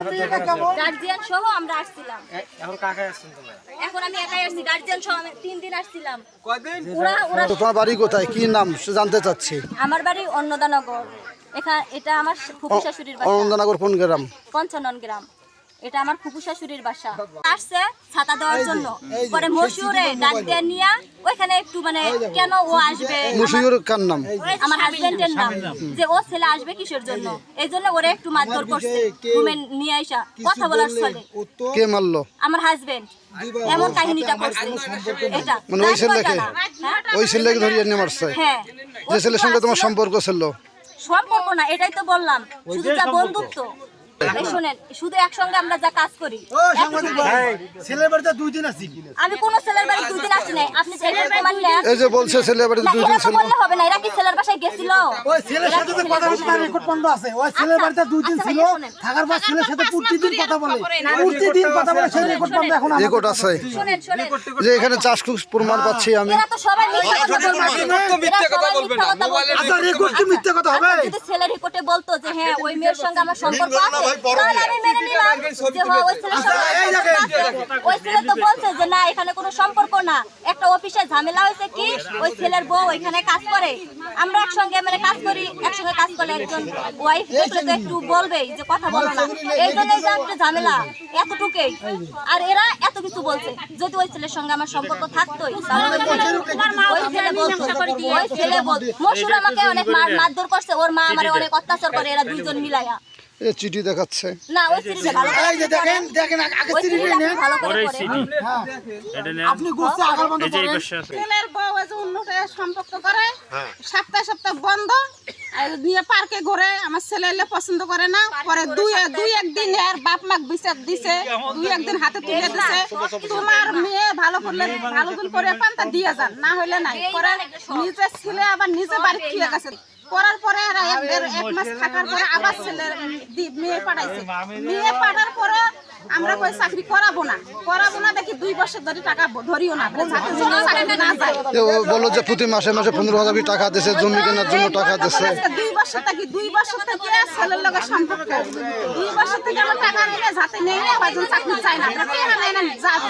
Guardian সহ আমরা আসছিলাম। এখন কাকে আসছেন তোমরা? এখন আমি একাই আসছি, গার্জিয়ান সহ আমি 3 দিন আসছিলাম। কয়দিন? তোমার বাড়ি কোথায়, কি নাম জানতে চাচ্ছি? আমার বাড়ি অন্নদানগর। এটা আমার ফুফু শাশুড়ির বাসা। অন্নদানগর কোন গ্রাম? পঞ্চানন গ্রাম। এটা আমার ফুফু শাশুড়ির বাসা। আসছে ছাতা দেওয়ার জন্য, পরে মশিউরে ডাক দিয়ে নিয়ে ওইখানে একটু মানে কেন ও আসবে, মুশিউর কার নাম? আমার হাজবেন্ডের নাম, যে ও ছেলে আসবে কিসের জন্য, এই জন্য ওরে একটু মারধর করছে রুমে নিয়ে আইসা কথা বলার চলে। কে মারলো? আমার হাজবেন্ড এমন কাহিনীটা করছে। এটা মানে ওই ছেলেকে, ওই ছেলেকে ধরিয়ে নিয়ে মারছে? হ্যাঁ, যে ছেলের সঙ্গে তোমার সম্পর্ক ছিল? সম্পর্ক না, এটাই তো বললাম, শুধু যা বন্ধুত্ব। এই শুনেন, শুধু একসঙ্গে আমরা যা কাজ করি। ছেলের বাড়িতে 2 দিন আছি। আমি কোন ছেলের বাড়ি 2 দিন আসি নাই। আপনি ছেলের প্রমাণ নেন। এই যে বলছে ছেলের বাড়িতে 2 দিন ছিল। বললে হবে না, এরা কি ছেলের বাসায় গেছিল? ওই ছেলের সাথে তো কথা বলতে রেকর্ড বন্ধ আছে। ওই ছেলের বাড়িতে 2 দিন ছিল, থাকার পর ছেলের সাথে প্রতিদিন কথা বলে, প্রতিদিন কথা বলে, সেই রেকর্ড বন্ধ এখন আমার রেকর্ড আছে। শুনেন শুনেন, যে এখানে চাক্ষুষ প্রমাণ পাচ্ছি আমি। এরা তো সবাই মিথ্যা কথা বলছে। মিথ্যা কথা বলবে না, মোবাইলে আচ্ছা রেকর্ড কি মিথ্যা কথা হবে? যদি ছেলের রিপোর্টে বলতো যে হ্যাঁ ওই মেয়ের সঙ্গে আমার সম্পর্ক আছে, তাহলে আমি মেনে নিলাম যে হ্যাঁ ওই ছেলের সঙ্গে সম্পর্ক আছে। ওই ছেলে তো বলছে যে না এখানে কোনো সম্পর্ক না, একটা অফিসে ঝামেলা হয়েছে কি ওই ছেলের বউ এখানে কাজ করে, আমরা একসঙ্গে মানে কাজ করি, একসঙ্গে কাজ করলে একজন ওয়াইফ দেখলে তো একটু বলবেই যে কথা বলো না, এই জন্যই যে একটা ঝামেলা, এতটুকুই। আর এরা এত কিছু বলছে। যদি ওই ছেলের সঙ্গে আমার সম্পর্ক থাকতোই তাহলে ওই ছেলে বলতো, ওই ছেলে বলতো মশুর আমাকে অনেক মারধর করছে, ওর মা আমারে অনেক অত্যাচার করে, এরা দুইজন মিলাইয়া। এই চিঠি দেখাচ্ছে না ওই চিঠিটা ভালো করে, এই যে দেখেন দেখেন আগে ওই চিঠিটা নেন ভালো করে পড়ে। আপনি গুছছে আগার বন্ধ করেন। ছেলের বউ আছে উন্নতে সম্পর্ক করে, সপ্তাহে সপ্তাহে বন্ধ আর নিয়ে পার্কে ঘুরে। আমার ছেলে এলে পছন্দ করে না, পরে দুই একদিন এর বাপ মাক বিচার দিছে, 2 একদিন হাতে তুলে দিছে, তোমার মেয়ে ভালো করলে ভালো দিন করে পান্তা দিয়ে যান, না হইলে নাই। পরে নিজে ছেলে আবার নিজে বাড়ি খেয়ে গেছে। করার পরে এরা এক মাস থাকার পরে আবার ছেলে মেয়ে পাঠাইছে। মেয়ে পাঠার পরে আমরা কই চাকরি করাবো না দেখি 2 বছর ধরে টাকা ধরিও না, যাতে জন্য চাকরি না যায়। ও বললো যে প্রতি মাসে মাসে 15,000 টাকা দিছে, জমি কেনার জন্য টাকা দিছে। 2 বছর থেকে ছেলের লগে সম্পর্ক, 2 বছর থেকে আমার টাকা নিয়ে যাতে নেই না, বাজন চাকরি চাই না, আমরা কেন নাই না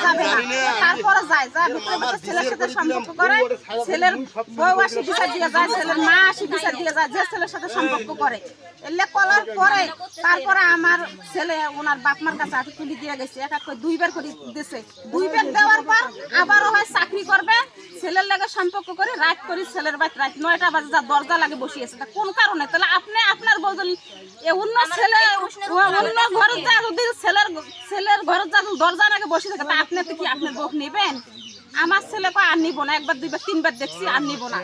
যাবে না। তারপরে যায় ভিতরে ছেলের সাথে সম্পর্ক করে, ছেলের বউ আসি বিচার দিয়ে যায়, ছেলের মা আসি বিচার দিয়ে যায়, যে ছেলের সাথে সম্পর্ক করে। এলে করার পরে তারপরে আমার ছেলে ওনার বাপ মার কাছে হাতে তুলি দিয়ে গেছে, এক করে 2 বার করে দিছে। 2 বার দেওয়ার পর আবারও হয় চাকরি করবে, ছেলের লাগে সম্পর্ক করে রাত করি, ছেলের বাড়ি রাত 9টা বাজে যা দরজা লাগে বসিয়েছে। তা কোন কারণে? তাহলে আপনি আপনার বদল অন্য ছেলে অন্য ঘরে যা যদি ছেলের ঘরে যা দরজা লাগে বসে থাকে, তা আপনি তো কি আপনার বউ নেবেন? আমার ছেলে আর নিব না, 1 বার 2 বার 3 বার দেখছি, আর নিব না।